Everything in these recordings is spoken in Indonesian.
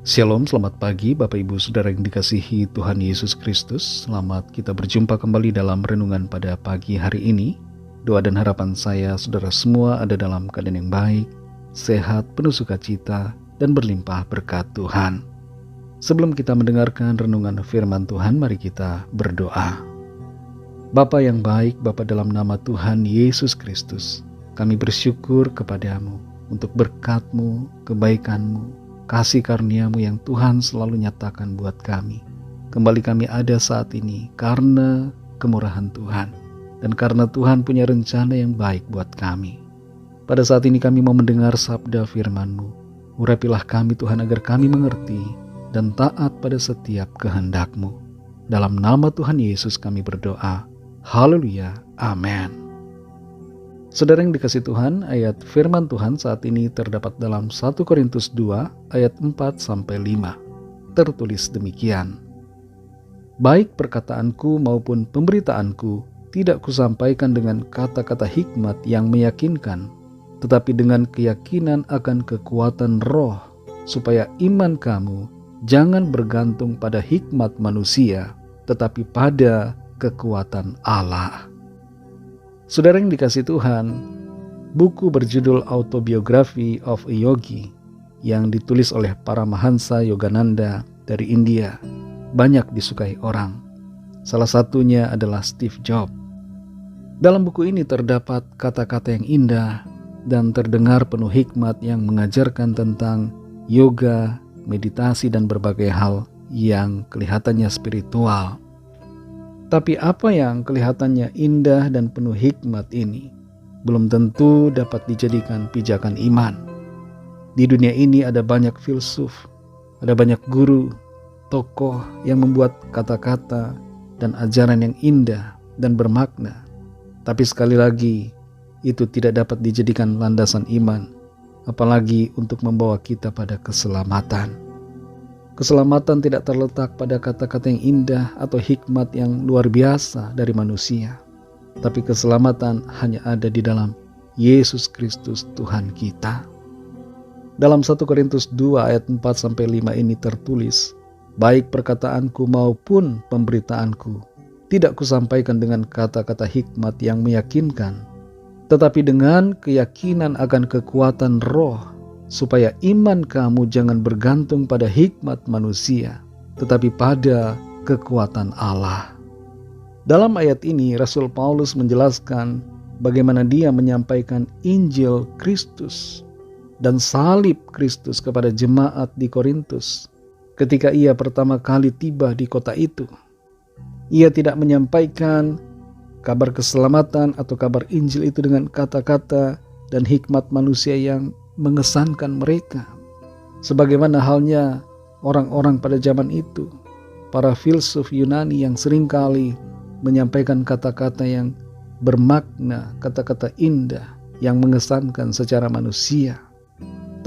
Shalom, selamat pagi Bapak Ibu Saudara yang dikasihi Tuhan Yesus Kristus. Selamat kita berjumpa kembali dalam renungan pada pagi hari ini. Doa dan harapan saya saudara semua ada dalam keadaan yang baik, sehat, penuh sukacita, dan berlimpah berkat Tuhan. Sebelum kita mendengarkan renungan firman Tuhan, mari kita berdoa. Bapa yang baik, Bapa dalam nama Tuhan Yesus Kristus, kami bersyukur kepadamu untuk berkat-Mu, kebaikan-Mu, kasih karunia-Mu yang Tuhan selalu nyatakan buat kami. Kembali kami ada saat ini karena kemurahan Tuhan dan karena Tuhan punya rencana yang baik buat kami. Pada saat ini kami mau mendengar sabda firman-Mu. Urapilah kami Tuhan agar kami mengerti dan taat pada setiap kehendak-Mu. Dalam nama Tuhan Yesus kami berdoa. Haleluya. Amin. Saudara yang dikasihi Tuhan, ayat firman Tuhan saat ini terdapat dalam 1 Korintus 2 ayat 4-5. Tertulis demikian. Baik perkataanku maupun pemberitaanku tidak kusampaikan dengan kata-kata hikmat yang meyakinkan, tetapi dengan keyakinan akan kekuatan roh, supaya iman kamu jangan bergantung pada hikmat manusia, tetapi pada kekuatan Allah. Saudara yang dikasihi Tuhan, buku berjudul Autobiography of a Yogi yang ditulis oleh Paramahansa Yogananda dari India banyak disukai orang. Salah satunya adalah Steve Jobs. Dalam buku ini terdapat kata-kata yang indah dan terdengar penuh hikmat yang mengajarkan tentang yoga, meditasi, dan berbagai hal yang kelihatannya spiritual. Tapi apa yang kelihatannya indah dan penuh hikmat ini belum tentu dapat dijadikan pijakan iman. Di dunia ini ada banyak filsuf, ada banyak guru, tokoh yang membuat kata-kata dan ajaran yang indah dan bermakna. Tapi sekali lagi, itu tidak dapat dijadikan landasan iman, apalagi untuk membawa kita pada keselamatan. Keselamatan tidak terletak pada kata-kata yang indah atau hikmat yang luar biasa dari manusia. Tapi keselamatan hanya ada di dalam Yesus Kristus Tuhan kita. Dalam 1 Korintus 2 ayat 4-5 ini tertulis, baik perkataanku maupun pemberitaanku tidak kusampaikan dengan kata-kata hikmat yang meyakinkan, tetapi dengan keyakinan akan kekuatan roh, supaya iman kamu jangan bergantung pada hikmat manusia, tetapi pada kekuatan Allah. Dalam ayat ini, Rasul Paulus menjelaskan bagaimana dia menyampaikan Injil Kristus dan salib Kristus kepada jemaat di Korintus. Ketika ia pertama kali tiba di kota itu, ia tidak menyampaikan kabar keselamatan atau kabar Injil itu dengan kata-kata dan hikmat manusia yang mengesankan mereka. Sebagaimana halnya orang-orang pada zaman itu, para filsuf Yunani yang seringkali menyampaikan kata-kata yang bermakna, kata-kata indah yang mengesankan secara manusia.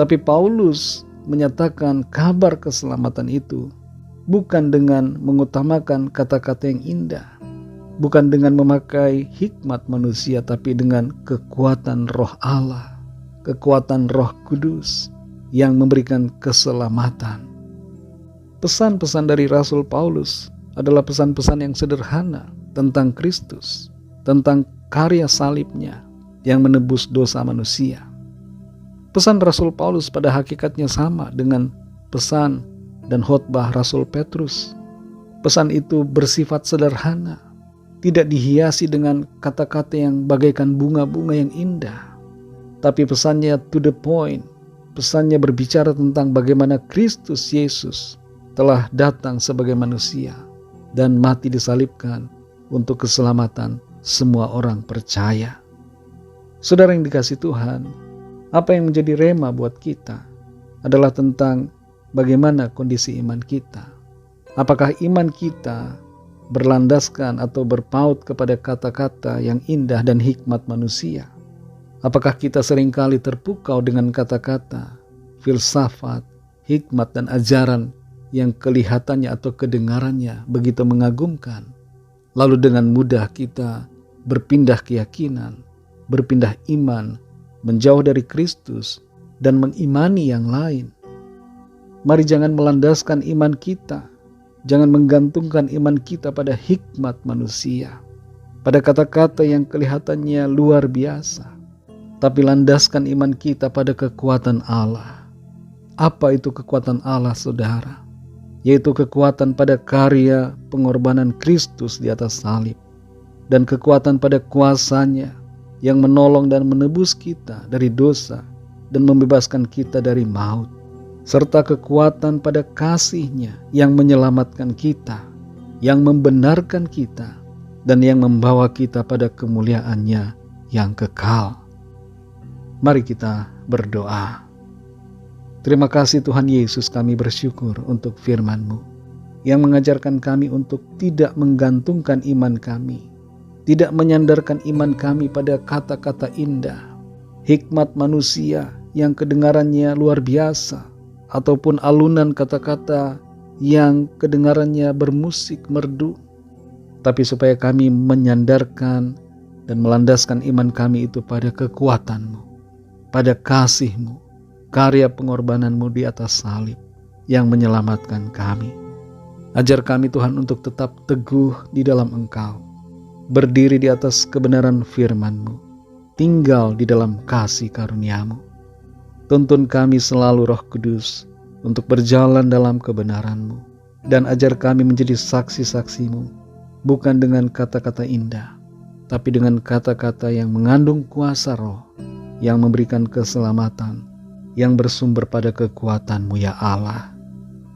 Tapi Paulus menyatakan kabar keselamatan itu bukan dengan mengutamakan kata-kata yang indah, bukan dengan memakai hikmat manusia, tapi dengan kekuatan roh Allah, kekuatan Roh Kudus yang memberikan keselamatan. Pesan-pesan dari Rasul Paulus adalah pesan-pesan yang sederhana tentang Kristus, tentang karya salibnya yang menebus dosa manusia. Pesan Rasul Paulus pada hakikatnya sama dengan pesan dan khotbah Rasul Petrus. Pesan itu bersifat sederhana, tidak dihiasi dengan kata-kata yang bagaikan bunga-bunga yang indah. Tapi pesannya to the point, pesannya berbicara tentang bagaimana Kristus Yesus telah datang sebagai manusia dan mati disalibkan untuk keselamatan semua orang percaya. Saudara yang dikasihi Tuhan, apa yang menjadi rema buat kita adalah tentang bagaimana kondisi iman kita. Apakah iman kita berlandaskan atau berpaut kepada kata-kata yang indah dan hikmat manusia? Apakah kita seringkali terpukau dengan kata-kata, filsafat, hikmat, dan ajaran yang kelihatannya atau kedengarannya begitu mengagumkan? Lalu dengan mudah kita berpindah keyakinan, berpindah iman, menjauh dari Kristus, dan mengimani yang lain. Mari jangan melandaskan iman kita, jangan menggantungkan iman kita pada hikmat manusia, pada kata-kata yang kelihatannya luar biasa, tapi landaskan iman kita pada kekuatan Allah. Apa itu kekuatan Allah, saudara? Yaitu kekuatan pada karya pengorbanan Kristus di atas salib, dan kekuatan pada kuasa-Nya yang menolong dan menebus kita dari dosa dan membebaskan kita dari maut, serta kekuatan pada kasih-Nya yang menyelamatkan kita, yang membenarkan kita, dan yang membawa kita pada kemuliaan-Nya yang kekal. Mari kita berdoa. Terima kasih Tuhan Yesus, kami bersyukur untuk firman-Mu yang mengajarkan kami untuk tidak menggantungkan iman kami, tidak menyandarkan iman kami pada kata-kata indah, hikmat manusia yang kedengarannya luar biasa, ataupun alunan kata-kata yang kedengarannya bermusik merdu, tapi supaya kami menyandarkan dan melandaskan iman kami itu pada kekuatan-Mu, pada kasih-Mu, karya pengorbanan-Mu di atas salib yang menyelamatkan kami. Ajar kami Tuhan untuk tetap teguh di dalam Engkau, berdiri di atas kebenaran firman-Mu, tinggal di dalam kasih karunia-Mu. Tuntun kami selalu Roh Kudus untuk berjalan dalam kebenaran-Mu, dan ajar kami menjadi saksi-saksi-Mu, bukan dengan kata-kata indah, tapi dengan kata-kata yang mengandung kuasa roh, yang memberikan keselamatan, yang bersumber pada kekuatan-Mu ya Allah.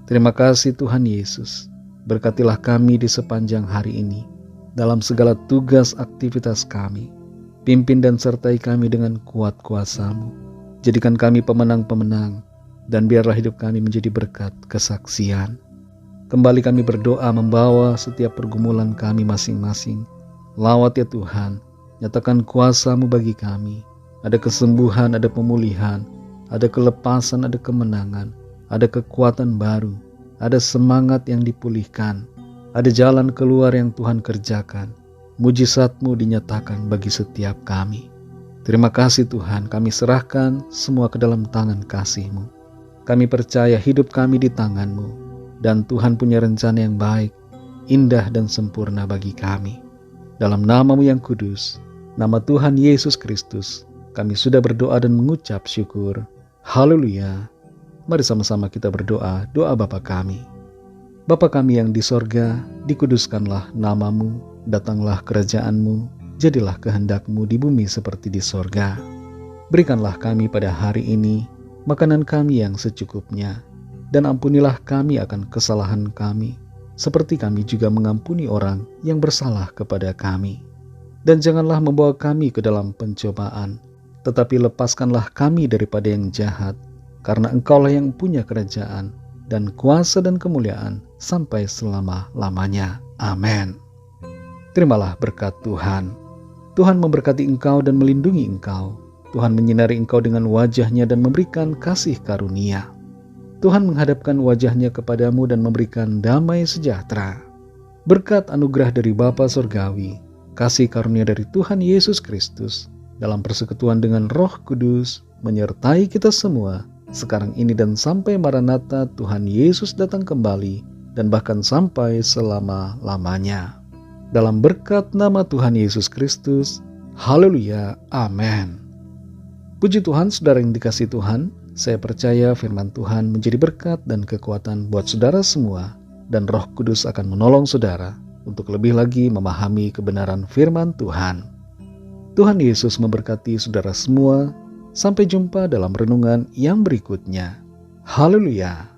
Terima kasih Tuhan Yesus, berkatilah kami di sepanjang hari ini, dalam segala tugas aktivitas kami. Pimpin dan sertai kami dengan kuat kuasa-Mu. Jadikan kami pemenang-pemenang, dan biarlah hidup kami menjadi berkat kesaksian. Kembali kami berdoa membawa setiap pergumulan kami masing-masing. Lawat ya Tuhan, nyatakan kuasa-Mu bagi kami. Ada kesembuhan, ada pemulihan, ada kelepasan, ada kemenangan, ada kekuatan baru, ada semangat yang dipulihkan, ada jalan keluar yang Tuhan kerjakan. Mujizat-Mu dinyatakan bagi setiap kami. Terima kasih Tuhan, kami serahkan semua ke dalam tangan kasih-Mu. Kami percaya hidup kami di tangan-Mu, dan Tuhan punya rencana yang baik, indah dan sempurna bagi kami. Dalam nama-Mu yang kudus, nama Tuhan Yesus Kristus, kami sudah berdoa dan mengucap syukur. Haleluya. Mari sama-sama kita berdoa, doa Bapa kami. Bapa kami yang di sorga, dikuduskanlah nama-Mu, datanglah kerajaan-Mu, jadilah kehendak-Mu di bumi seperti di sorga. Berikanlah kami pada hari ini makanan kami yang secukupnya, dan ampunilah kami akan kesalahan kami, seperti kami juga mengampuni orang yang bersalah kepada kami. Dan janganlah membawa kami ke dalam pencobaan, tetapi lepaskanlah kami daripada yang jahat, karena Engkaulah yang punya kerajaan, dan kuasa dan kemuliaan sampai selama-lamanya. Amin. Terimalah berkat Tuhan. Tuhan memberkati engkau dan melindungi engkau. Tuhan menyinari engkau dengan wajah-Nya dan memberikan kasih karunia. Tuhan menghadapkan wajah-Nya kepadamu dan memberikan damai sejahtera. Berkat anugerah dari Bapa Surgawi, kasih karunia dari Tuhan Yesus Kristus, dalam persekutuan dengan Roh Kudus, menyertai kita semua, sekarang ini dan sampai Maranatha Tuhan Yesus datang kembali, dan bahkan sampai selama-lamanya. Dalam berkat nama Tuhan Yesus Kristus, haleluya, amin. Puji Tuhan, saudara yang dikasihi Tuhan, saya percaya firman Tuhan menjadi berkat dan kekuatan buat saudara semua, dan Roh Kudus akan menolong saudara untuk lebih lagi memahami kebenaran firman Tuhan. Tuhan Yesus memberkati saudara semua. Sampai jumpa dalam renungan yang berikutnya. Haleluya.